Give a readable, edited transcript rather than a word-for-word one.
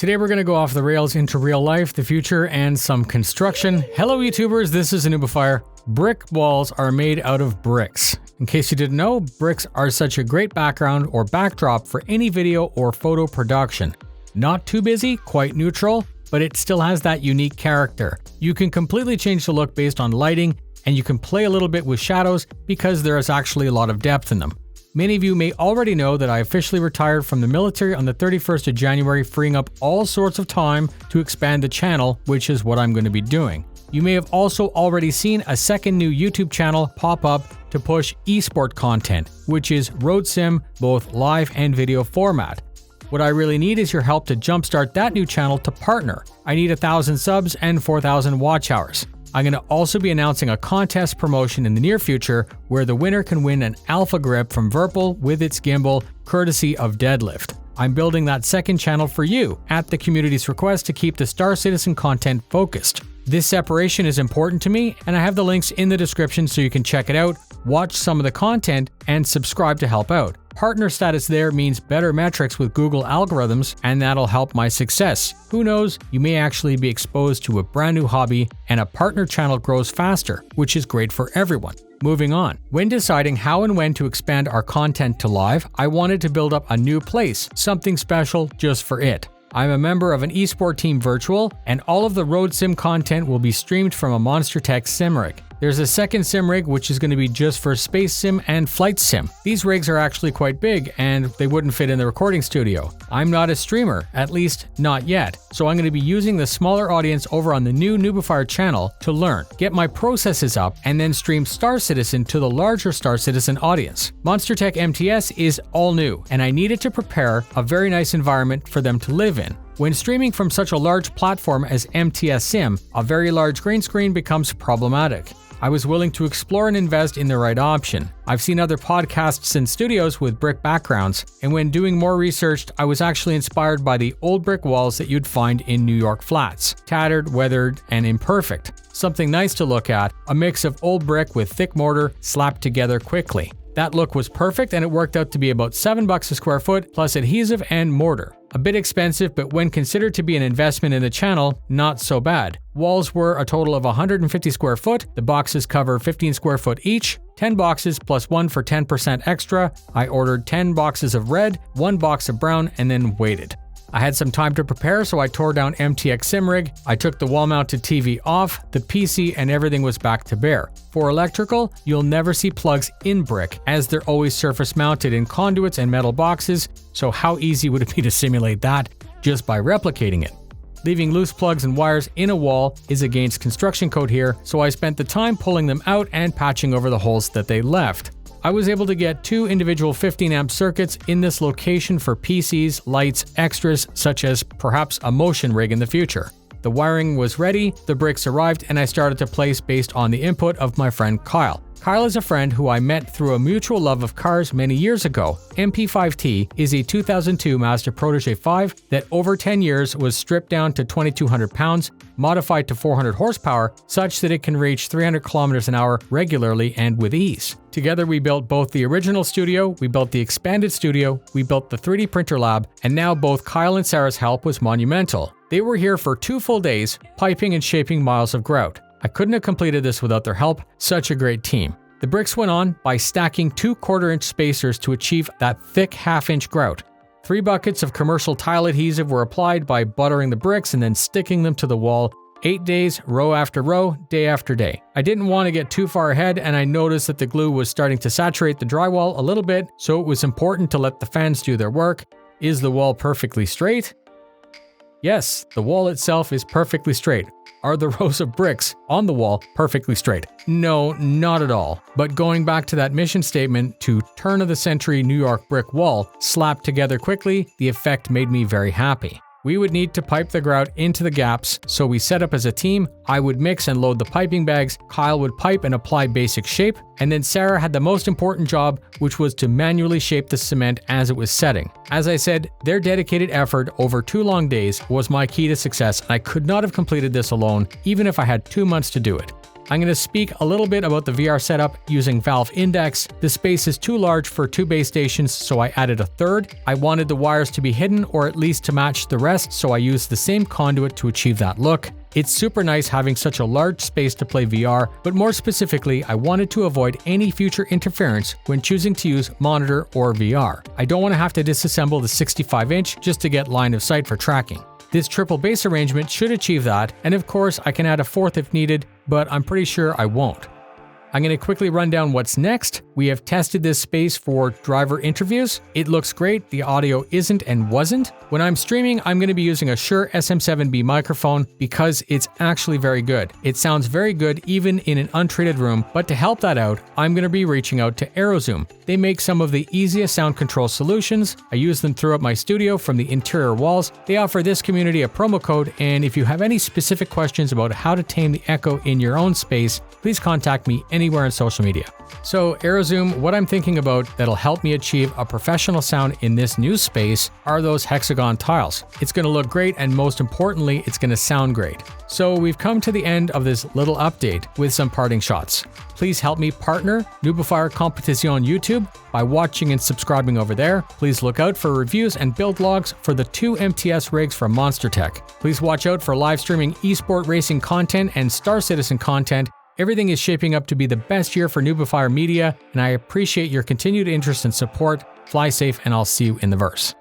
Today we're going to go off the rails into real life, the future, and some construction. Hello YouTubers, this is a noobifier. Brick walls are made out of bricks. In case you didn't know, bricks are such a great background or backdrop for any video or photo production. Not too busy, quite neutral, but it still has that unique character. You can completely change the look based on lighting, and you can play a little bit with shadows because there is actually a lot of depth in them. Many of you may already know that I officially retired from the military on the 31st of January, freeing up all sorts of time to expand the channel, which is what I'm going to be doing. You may have also already seen a second new YouTube channel pop up to push esport content, which is road sim, both live and video format. What I really need is your help to jumpstart that new channel to partner. I need 1,000 subs and 4,000 watch hours. I'm going to also be announcing a contest promotion in the near future where the winner can win an alpha grip from Virpil with its gimbal, courtesy of Deadlift. I'm building that second channel for you at the community's request to keep the starcitizen content focused. This separation is important to me, and I have the links in the description so you can check it out, watch some of the content, and subscribe to help out. Partner status there means better metrics with Google algorithms, and that'll help my success. Who knows, you may actually be exposed to a brand new hobby and a partner channel grows faster, which is great for everyone. Moving on. When deciding how and when to expand our content to live, I wanted to build up a new place, something special just for it. I'm a member of an esport team virtual, and all of the road sim content will be streamed from a MonsterTech sim rig. There's a second sim rig which is going to be just for space sim and flight sim. These rigs are actually quite big and they wouldn't fit in the recording studio. I'm not a streamer, at least not yet, so I'm going to be using the smaller audience over on the new noobifier channel to learn, get my processes up, and then stream starcitizen to the larger starcitizen audience. MonsterTech MTS is all new, and I needed to prepare a very nice environment for them to live in. When streaming from such a large platform as MTS Sim, a very large green screen becomes problematic. I was willing to explore and invest in the right option. I've seen other podcasts and studios with brick backgrounds, and when doing more research, I was actually inspired by the old brick walls that you'd find in New York flats. Tattered, weathered, and imperfect. Something nice to look at, a mix of old brick with thick mortar slapped together quickly. That look was perfect, and it worked out to be about $7 a square foot plus adhesive and mortar. A bit expensive, but when considered to be an investment in the channel, not so bad. Walls were a total of 150 square foot, the boxes cover 15 square foot each, 10 boxes plus one for 10% extra. I ordered 10 boxes of red, 1 box of brown, and then waited. I had some time to prepare, so I tore down MTX Sim Rig, I took the wall-mounted TV off, the PC, and everything was back to bare. For electrical, you'll never see plugs in brick, as they're always surface-mounted in conduits and metal boxes, so how easy would it be to simulate that just by replicating it? Leaving loose plugs and wires in a wall is against construction code here, so I spent the time pulling them out and patching over the holes that they left. I was able to get 2 individual 15 amp circuits in this location for PCs, lights, extras, such as perhaps a motion rig in the future. The wiring was ready, the bricks arrived, and I started to place based on the input of my friend Kyle. Kyle is a friend who I met through a mutual love of cars many years ago. MP5T is a 2002 Mazda Protege 5 that over 10 years was stripped down to 2,200 pounds, modified to 400 horsepower, such that it can reach 300 kilometers an hour regularly and with ease. Together we built both the original studio, we built the expanded studio, we built the 3D printer lab, and now both Kyle and Sarah's help was monumental. They were here for 2 full days, piping and shaping miles of grout. I couldn't have completed this without their help, such a great team. The bricks went on by stacking 2 1/4-inch spacers to achieve that thick half-inch grout. 3 buckets of commercial tile adhesive were applied by buttering the bricks and then sticking them to the wall. 8 days, row after row, day after day. I didn't want to get too far ahead, and I noticed that the glue was starting to saturate the drywall a little bit, so it was important to let the fans do their work. Is the wall perfectly straight? Yes, the wall itself is perfectly straight. Are the rows of bricks on the wall perfectly straight? No, not at all. But going back to that mission statement to turn-of-the-century New York brick wall slapped together quickly, the effect made me very happy. We would need to pipe the grout into the gaps, so we set up as a team. I would mix and load the piping bags, Kyle would pipe and apply basic shape, and then Sarah had the most important job, which was to manually shape the cement as it was setting. As I said, their dedicated effort over 2 long days was my key to success, and I could not have completed this alone, even if I had 2 months to do it. I'm going to speak a little bit about the VR setup using Valve Index. The space is too large for 2 base stations, so I added a third. I wanted the wires to be hidden or at least to match the rest, so I used the same conduit to achieve that look. It's super nice having such a large space to play VR, but more specifically, I wanted to avoid any future interference when choosing to use monitor or VR. I don't want to have to disassemble the 65-inch just to get line of sight for tracking. This triple base arrangement should achieve that, and of course I can add a fourth if needed, but I'm pretty sure I won't. I'm going to quickly run down what's next. We have tested this space for driver interviews. It looks great, the audio isn't and wasn't. When I'm streaming, I'm going to be using a Shure SM7B microphone because it's actually very good. It sounds very good even in an untreated room, but to help that out, I'm going to be reaching out to AeroZoom. They make some of the easiest sound control solutions. I use them throughout my studio from the interior walls. They offer this community a promo code, and if you have any specific questions about how to tame the echo in your own space, please contact me anywhere on social media. So AeroZoom, what I'm thinking about that'll help me achieve a professional sound in this new space are those hexagon tiles. It's going to look great, and most importantly, it's going to sound great. So we've come to the end of this little update with some parting shots. Please help me partner Noobifier Competition YouTube by watching and subscribing over there. Please look out for reviews and build logs for the 2 MTS rigs from Monster Tech. Please watch out for live streaming esport racing content and Star Citizen content. Everything is shaping up to be the best year for Noobifier Media, and I appreciate your continued interest and support. Fly safe, and I'll see you in the verse.